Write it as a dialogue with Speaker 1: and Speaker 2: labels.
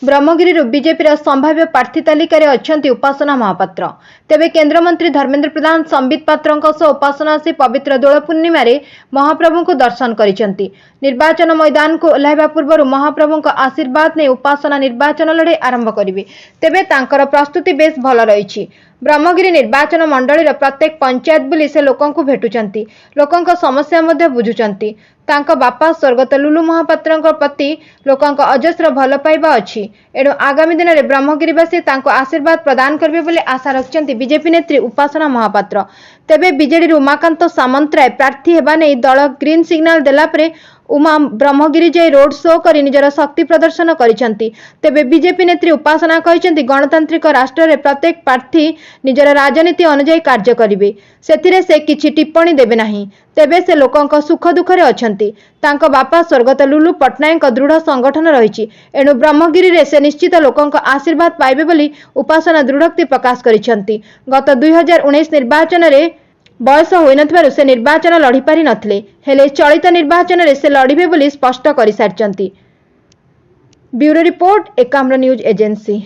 Speaker 1: Brahmagiri BJP संभाव्य प्रार्थी तालिकार अछंती उपासना महापात्र। तेबे केंद्रमंत्री धर्मेंद्र प्रधान संबित पात्रों सह उपासना आसी पवित्र दोल पूर्णिमा महाप्रभु को दर्शन करिसेंती। निर्वाचन मैदान को ओह्लाइबा पूर्व महाप्रभु आशीर्वाद ने उपासना निर्वाचन लड़ाई आरंभ करिवे। तेबे तांकर प्रस्तुति बेस भल रही। ब्रह्मगिरी निर्वाचन मंडलीर प्रत्येक पंचायत बुली से लोकों को भेटुचंती, लोकों समस्या मध्य बुझुचंती। तांको बापा स्वर्गत लुलु महापात्र प्रति लोकों अजस्र भल पाइबा अछि। एणु आगामी दिन में ब्रह्मगिरीवासी तांको आशीर्वाद प्रदान करिवे बोली आशा रखिछंती बीजेपी नेत्री उपासना महापात्र। तेबे बीजेडी उमाकांत सामंतराय प्रार्थी हेबा नै दल ग्रीन सिग्नल देला परे उमा ब्रह्मगिरी जाई रोड शो करी निजर शक्ति प्रदर्शन करिसेंती। तेबे बीजेपी नेत्री उपासना कहिसेंती गणतांत्रिक राष्ट्र रे प्रत्येक प्रार्थी निजर राजनीति अनुଯାयी कार्य करिवे, सेथिरे से किछि टिप्पणी देबे नाही। तेबे से लोकंक सुख दुखरे अछंती। तांको बापा स्वर्गत लुलु पट्टनायक दृढ़ संगठन रहिछि, एणु ब्रह्मगिरी रे से निश्चित लोकंक आशीर्वाद पाइबे बोली उपासना दृढ़ोक्ति प्रकाश करिसेंती। गत 2019 निर्वाचन रे बयस होई नथिबारु से निर्वाचन लड़ी पारि नथिले, हेले चलित निर्वाचन रे से लड़िबे बोली स्पष्ट करि सारिचंती। Bureau report Ekamra news agency.